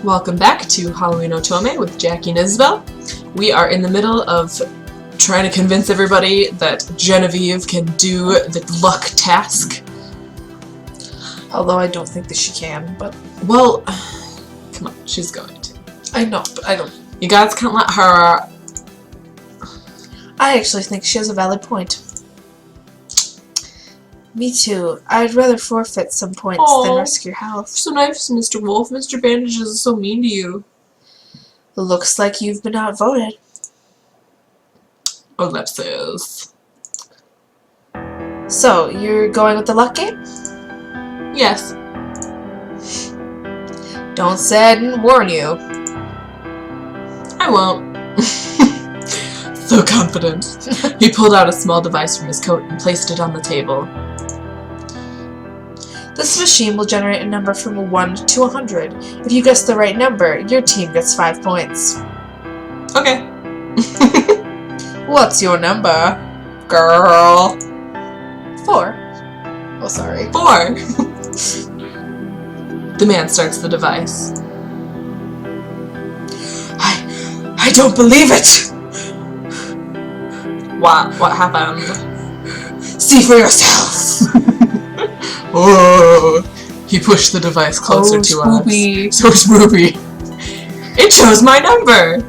Welcome back to Halloween Otome with Jackie and Isabel. We are in the middle of trying to convince everybody that Genevieve can do the luck task. Although I don't think that she can, but... Well, come on, she's going to. I know, but I don't... You guys can't let her... I actually think she has a valid point. Me too. I'd rather forfeit some points than risk your health. So nice, Mr. Wolf. Mr. Bandages is so mean to you. Looks like you've been outvoted. Ellipses. So, you're going with the luck game? Yes. Don't say I didn't warn you. I won't. So confident. He pulled out a small device from his coat and placed it on the table. This machine will generate a number from 1 to 100. If you guess the right number, your team gets 5 points. Okay. What's your number, girl? 4. Oh, sorry. 4. The man starts the device. I don't believe it! What happened? See for yourself! Oh! He pushed the device closer to us. So spooky. It chose my number!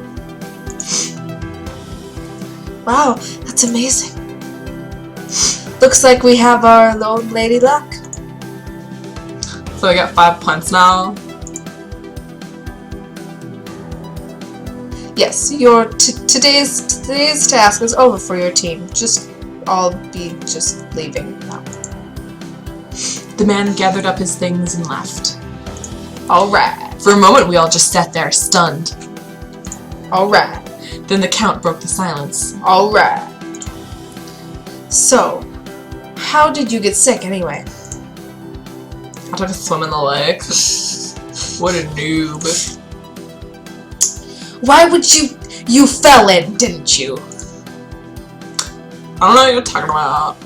Wow, that's amazing. Looks like we have our lone lady luck. So I got 5 points now. Yes, your today's task is over for your team. I'll be leaving now. The man gathered up his things and left. Alright. For a moment we all just sat there, stunned. Alright. Then the Count broke the silence. Alright. So, how did you get sick anyway? I took a swim in the lake. What a noob. Why would you fell in, didn't you? I don't know what you're talking about.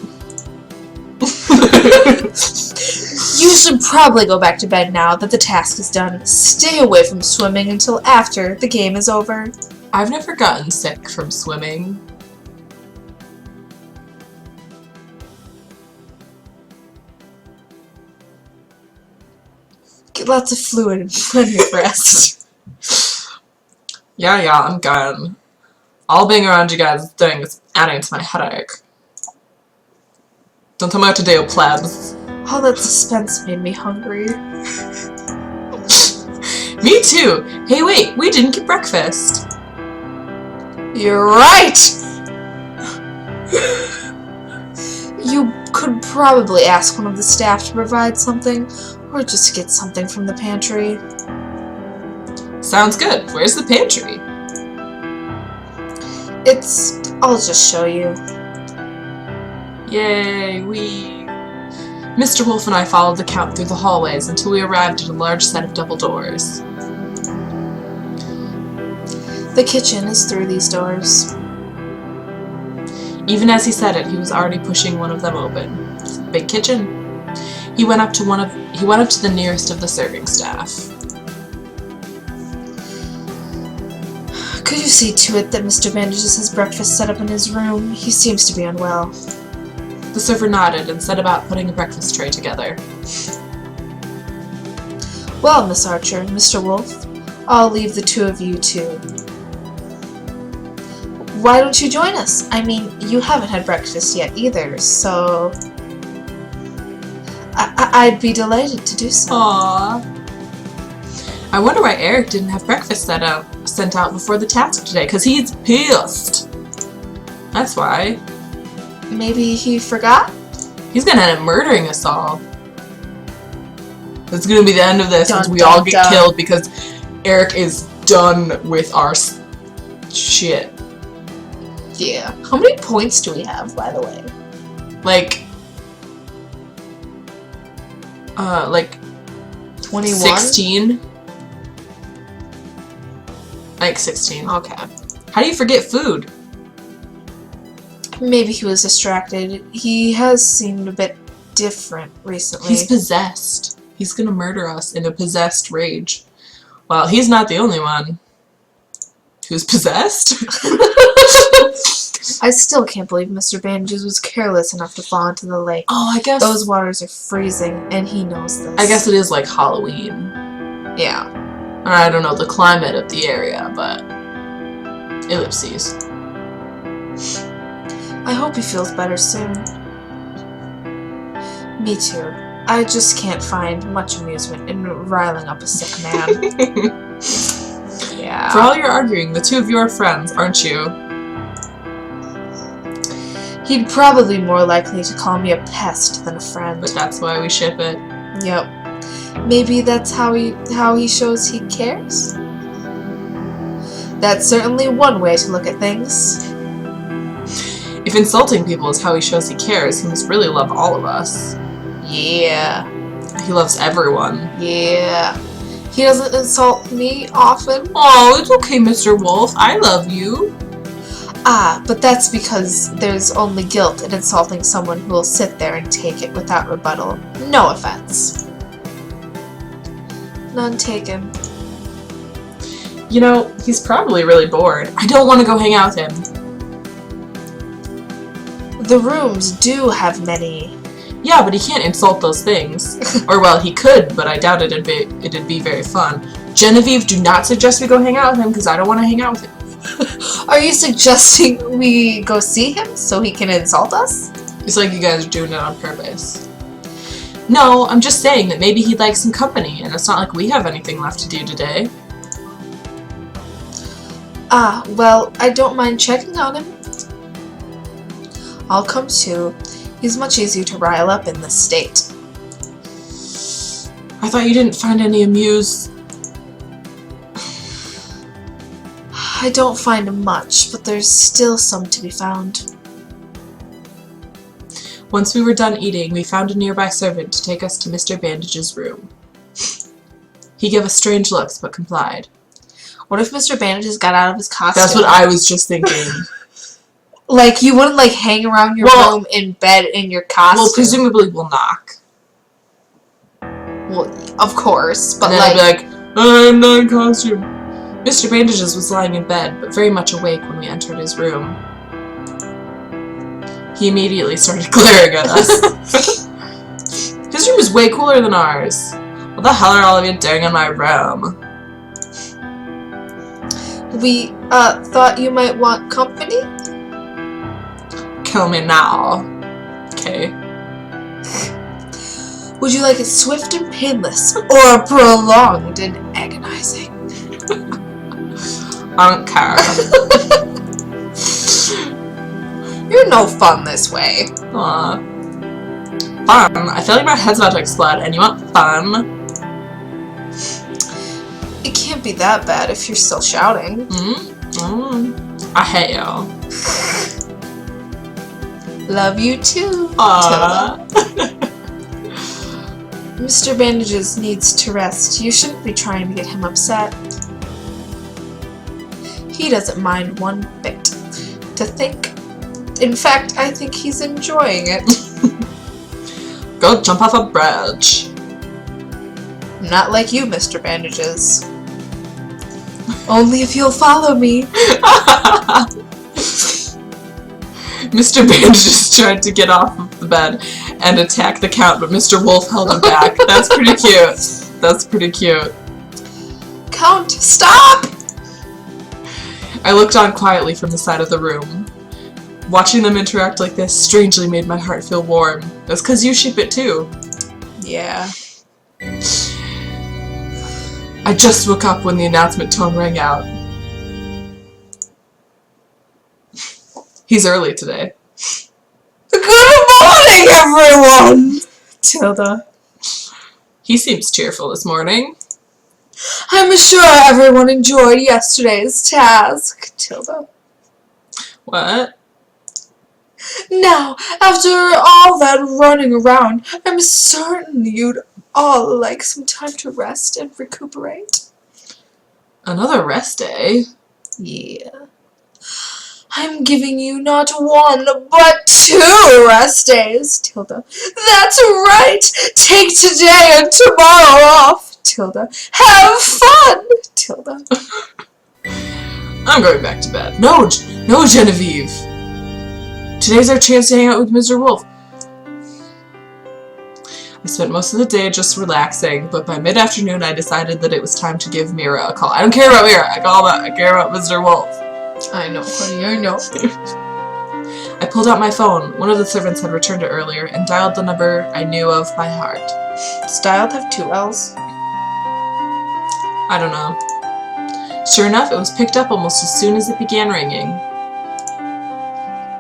You should probably go back to bed now that the task is done. Stay away from swimming until after the game is over. I've never gotten sick from swimming. Get lots of fluid and plenty of rest. Yeah, I'm good. All being around you guys doing is adding to my headache. Don't tell me what to do, plebs. All that suspense made me hungry. Me too! Hey wait, we didn't get breakfast. You're right! You could probably ask one of the staff to provide something, or just get something from the pantry. Sounds good. Where's the pantry? I'll just show you. Yay, Mr. Wolf and I followed the Count through the hallways until we arrived at a large set of double doors. The kitchen is through these doors. Even as he said it, he was already pushing one of them open. Big kitchen. He went up to the nearest of the serving staff. Could you see to it that Mr. Bandages has breakfast set up in his room? He seems to be unwell. The server nodded and set about putting a breakfast tray together. Well, Miss Archer and Mr. Wolf, I'll leave the two of you to... Why don't you join us? I mean, you haven't had breakfast yet either, so... I'd be delighted to do so. Aww. I wonder why Eric didn't have breakfast sent out before the task today, because he's pissed. That's why. Maybe he forgot? He's gonna end up murdering us all. That's gonna be the end of this, as we all get killed because Eric is done with our shit. Yeah. How many points do we have, by the way? Like 21? 16? Like 16. Okay. How do you forget food? Maybe he was distracted. He has seemed a bit different recently. He's possessed. He's gonna murder us in a possessed rage. Well, he's not the only one who's possessed. I still can't believe Mr. Bandages was careless enough to fall into the lake. Oh, I guess... Those waters are freezing, and he knows this. I guess it is like Halloween. Yeah. Or I don't know the climate of the area, but... Ellipses. I hope he feels better soon. Me too. I just can't find much amusement in riling up a sick man. Yeah. For all your arguing, the two of you are friends, aren't you? He'd probably be more likely to call me a pest than a friend. But that's why we ship it. Yep. Maybe that's how he shows he cares? That's certainly one way to look at things. If insulting people is how he shows he cares, he must really love all of us. Yeah. He loves everyone. Yeah. He doesn't insult me often. Oh, it's okay, Mr. Wolf. I love you. Ah, but that's because there's only guilt in insulting someone who will sit there and take it without rebuttal. No offense. None taken. You know, he's probably really bored. I don't want to go hang out with him. The rooms do have many. Yeah, but he can't insult those things. Or, well, he could, but I doubt it'd be very fun. Genevieve, do not suggest we go hang out with him, because I don't want to hang out with him. Are you suggesting we go see him so he can insult us? It's like you guys are doing it on purpose. No, I'm just saying that maybe he'd like some company, and it's not like we have anything left to do today. Ah, well, I don't mind checking on him. I'll come too. He's much easier to rile up in this state. I thought you didn't find any amuse. I don't find much, but there's still some to be found. Once we were done eating, we found a nearby servant to take us to Mr. Bandage's room. He gave us strange looks, but complied. What if Mr. Bandages got out of his costume? That's what I was just thinking. Like, you wouldn't, like, hang around your room in bed in your costume? Well, presumably we'll knock. Well, of course, but and then I'd be like, I'm not in costume. Mr. Bandages was lying in bed, but very much awake when we entered his room. He immediately started glaring at us. His room is way cooler than ours. What the hell are all of you doing in my room? We, thought you might want company? Kill me now. Okay. Would you like it swift and painless, or prolonged and agonizing? I don't care. You're no fun this way. Aw. Fun? I feel like my head's about to explode, and you want fun? It can't be that bad if you're still shouting. I hate you. Love you too, Aww. Mr. Bandages needs to rest. You shouldn't be trying to get him upset. He doesn't mind one bit. To think. In fact, I think he's enjoying it. Go jump off a bridge. Not like you, Mr. Bandages. Only if you'll follow me. Mr. Bandages tried to get off of the bed and attack the Count, but Mr. Wolf held him back. That's pretty cute. That's pretty cute. Count, stop! I looked on quietly from the side of the room. Watching them interact like this strangely made my heart feel warm. That's because you ship it too. Yeah. I just woke up when the announcement tone rang out. He's early today. Good morning, everyone! Tilda. He seems cheerful this morning. I'm sure everyone enjoyed yesterday's task, Tilda. What? Now, after all that running around, I'm certain you'd all like some time to rest and recuperate. Another rest day? Yeah. I'm giving you not one, but 2 rest days, Tilda. That's right! Take today and tomorrow off, Tilda. Have fun, I'm going back to bed. No, no, Genevieve. Today's our chance to hang out with Mr. Wolf. I spent most of the day just relaxing, but by mid-afternoon I decided that it was time to give Mira a call. I don't care about Mira. I care about Mr. Wolf. I know, honey, I know. I pulled out my phone. One of the servants had returned it earlier and dialed the number I knew of by heart. Does dialed have 2 L's? I don't know. Sure enough, it was picked up almost as soon as it began ringing.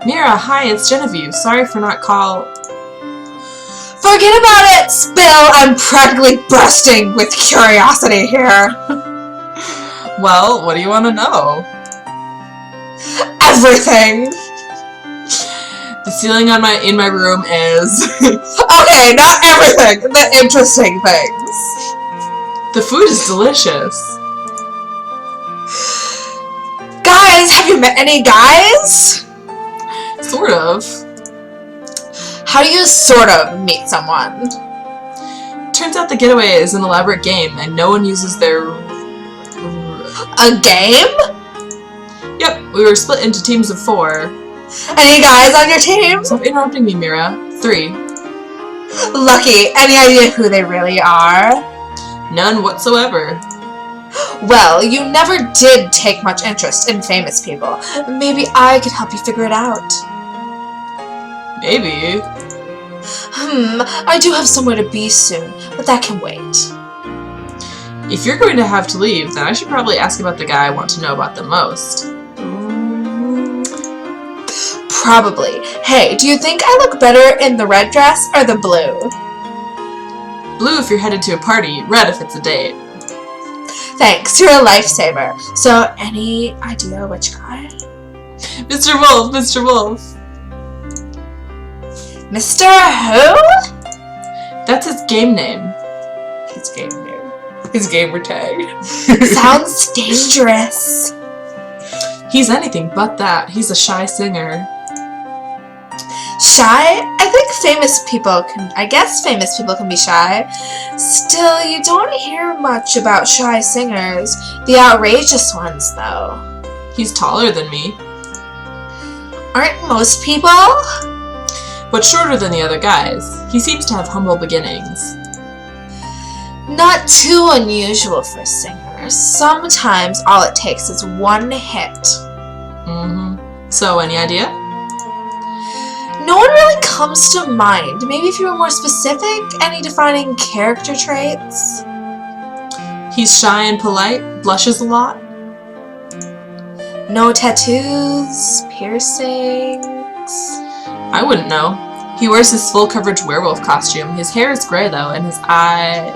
Mira, hi, it's Genevieve. Sorry for not Forget about it, Spill! I'm practically bursting with curiosity here. Well, what do you want to know? Everything! The ceiling in my room is... Okay, not everything! The interesting things. The food is delicious. Guys, have you met any guys? Sort of. How do you sort of meet someone? Turns out the getaway is an elaborate game, and no one uses their... A game? Yep, we were split into teams of 4. Any guys on your team? Stop interrupting me, Mira. 3. Lucky. Any idea who they really are? None whatsoever. Well, you never did take much interest in famous people. Maybe I could help you figure it out. Maybe. I do have somewhere to be soon, but that can wait. If you're going to have to leave, then I should probably ask about the guy I want to know about the most. Probably. Hey, do you think I look better in the red dress or the blue? Blue if you're headed to a party, red if it's a date. Thanks, you're a lifesaver. So, any idea which guy? Mr. Wolf, Mr. Wolf. Mr. Who? That's his game name. His game name. His gamer tag. Sounds dangerous. He's anything but that. He's a shy singer. Shy? I guess famous people can be shy. Still, you don't hear much about shy singers. The outrageous ones, though. He's taller than me. Aren't most people? But shorter than the other guys. He seems to have humble beginnings. Not too unusual for singers. Sometimes all it takes is one hit. So, any idea? No one really comes to mind. Maybe if you were more specific, any defining character traits? He's shy and polite, blushes a lot. No tattoos, piercings. I wouldn't know. He wears his full coverage werewolf costume. His hair is gray though, and his eye...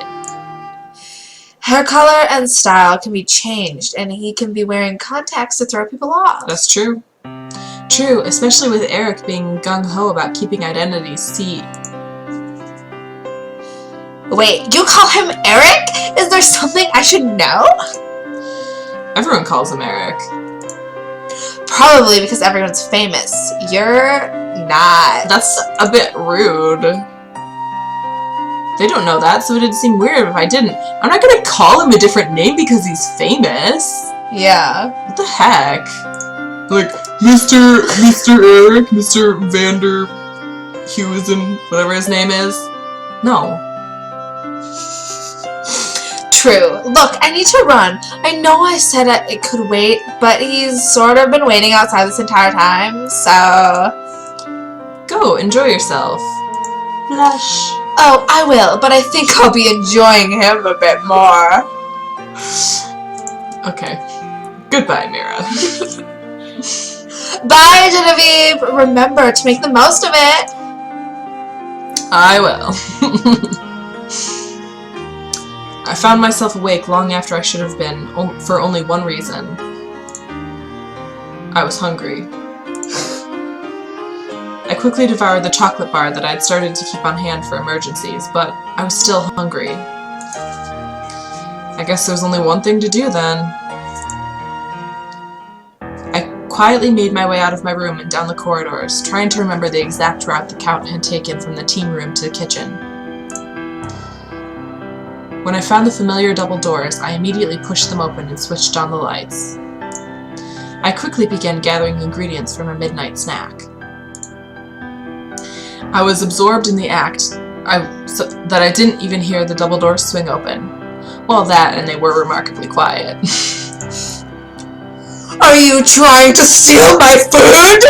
Hair color and style can be changed, and he can be wearing contacts to throw people off. That's true. True, especially with Eric being gung-ho about keeping identities secret. Wait, you call him Eric? Is there something I should know? Everyone calls him Eric. Probably because everyone's famous. You're not. That's a bit rude. They don't know that, so it'd seem weird if I didn't. I'm not gonna call him a different name because he's famous. Yeah. What the heck? Like, Mr. Eric, Mr. Vander Hewison, whatever his name is. No. True. Look, I need to run. I know I said it could wait, but he's sort of been waiting outside this entire time, so... Go, enjoy yourself. Blush. Oh, I will, but I think I'll be enjoying him a bit more. Okay. Goodbye, Mira. Bye, Genevieve! Remember to make the most of it! I will. I found myself awake long after I should have been, for only one reason. I was hungry. I quickly devoured the chocolate bar that I had started to keep on hand for emergencies, but I was still hungry. I guess there's only one thing to do then. I quietly made my way out of my room and down the corridors, trying to remember the exact route the Count had taken from the team room to the kitchen. When I found the familiar double doors, I immediately pushed them open and switched on the lights. I quickly began gathering ingredients for my midnight snack. I was absorbed in the act so that I didn't even hear the double doors swing open. Well, that, and they were remarkably quiet. Are you trying to steal my food?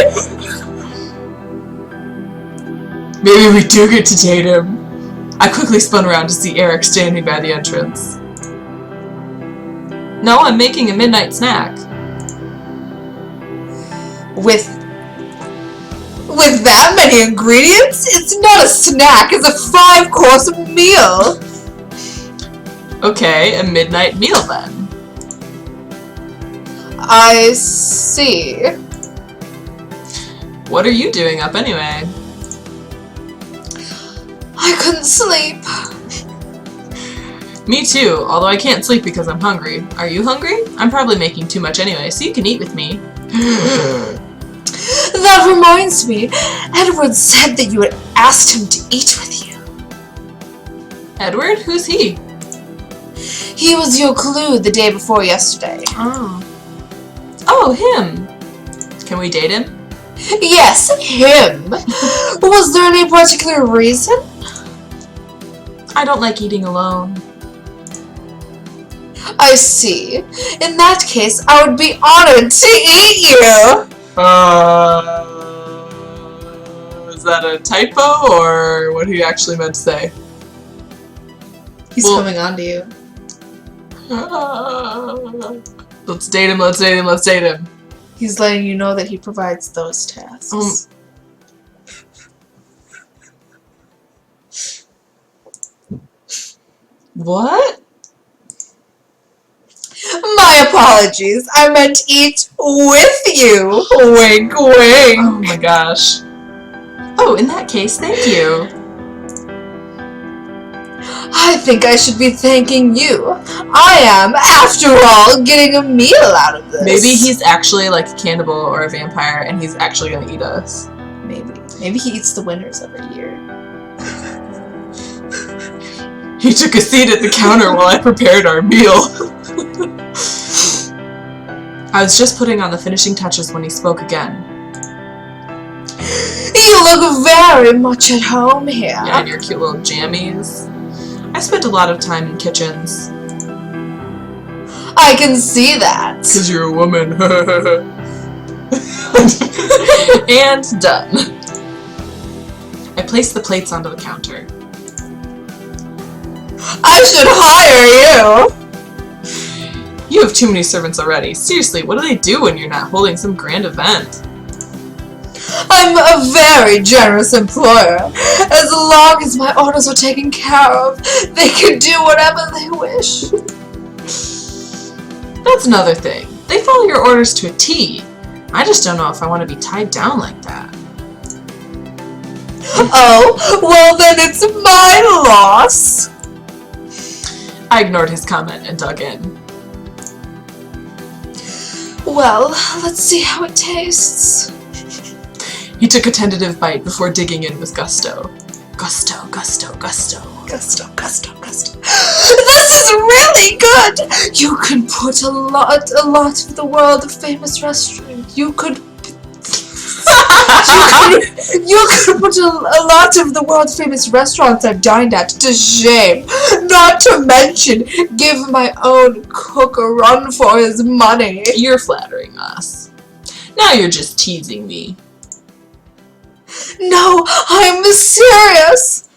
Maybe we do get to date him. I quickly spun around to see Eric standing by the entrance. No, I'm making a midnight snack. With that many ingredients? It's not a snack, it's a 5-course meal. Okay, a midnight meal then. I see. What are you doing up anyway? I couldn't sleep. Me too, although I can't sleep because I'm hungry. Are you hungry? I'm probably making too much anyway, so you can eat with me. That reminds me, Edward said that you had asked him to eat with you. Edward? Who's he? He was your clue the day before yesterday. Oh, him. Can we date him? Yes, him. Was there any particular reason? I don't like eating alone. I see. In that case, I would be honored to eat you. Is that a typo, or what he actually meant to say? He's coming on to you. Let's date him, let's date him, let's date him. He's letting you know that he provides those tasks. What? My apologies. I meant eat with you. Wink, wink. Oh my gosh. Oh, in that case, thank you. I think I should be thanking you. I am, after all, getting a meal out of this. Maybe he's actually like a cannibal or a vampire and he's actually gonna eat us. Maybe. Maybe he eats the winners every year. He took a seat at the counter while I prepared our meal. I was just putting on the finishing touches when he spoke again. You look very much at home here. Yeah, and your cute little jammies. I spent a lot of time in kitchens. I can see that. Because you're a woman. And done. I placed the plates onto the counter. I should hire you. You have too many servants already. Seriously, what do they do when you're not holding some grand event? I'm a very generous employer. As long as my orders are taken care of, they can do whatever they wish. That's another thing. They follow your orders to a T. I just don't know if I want to be tied down like that. Oh, well then it's my loss. I ignored his comment and dug in. Well, let's see how it tastes. He took a tentative bite before digging in with gusto. Gusto, gusto, gusto. Gusto, gusto, gusto. This is really good! You could put a lot of the world famous restaurant. You could put a lot of the world famous restaurants I've dined at to shame. Not to mention, give my own cook a run for his money. You're flattering us. Now you're just teasing me. No, I'm serious.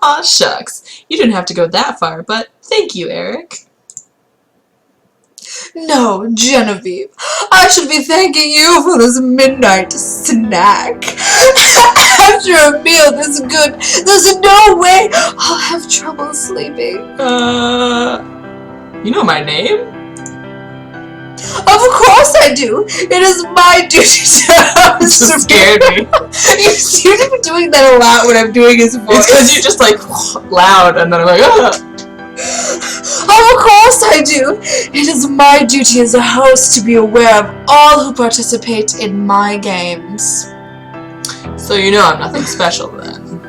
Aw, shucks. You didn't have to go that far, but thank you, Eric. No, Genevieve. I should be thanking you for this midnight snack. After a meal this good, there's no way I'll have trouble sleeping. You know my name? Of course I do. It is my duty to have It just scared me. You seem to be doing that a lot when I'm doing his voice. It's because you're just like loud, and then I'm like, ah. Of course I do. It is my duty as a host to be aware of all who participate in my games. So you know I'm nothing special then.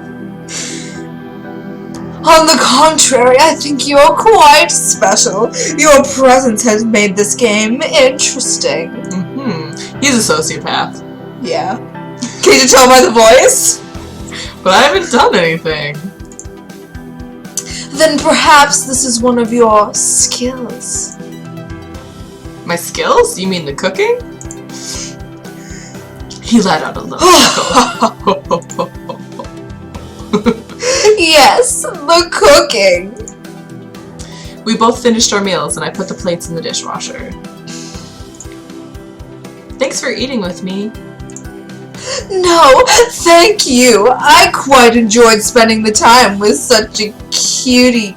On the contrary, I think you're quite special. Your presence has made this game interesting. He's a sociopath. Yeah. Can you tell by the voice? But I haven't done anything. Then perhaps this is one of your skills. My skills? You mean the cooking? He let out a little chuckle. Yes, the cooking. We both finished our meals and I put the plates in the dishwasher. Thanks for eating with me. No, thank you. I quite enjoyed spending the time with such a cute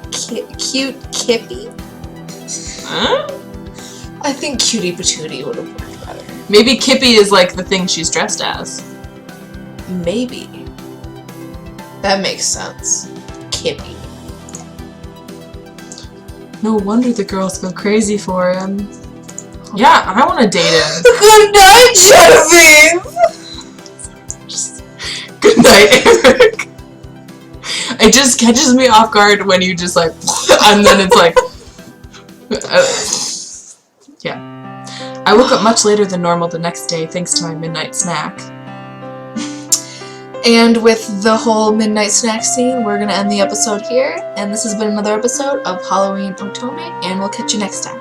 Kippy. Huh? I think cutie patootie would have worked better. Maybe Kippy is like the thing she's dressed as. Maybe. That makes sense. Kippy. No wonder the girls go crazy for him. Yeah, I want to date him. Good night, Genevieve! Good night, Eric. It just catches me off guard when you just like, and then it's like, yeah. I woke up much later than normal the next day thanks to my midnight snack. And with the whole midnight snack scene, we're going to end the episode here. And this has been another episode of Halloween Otome, and we'll catch you next time.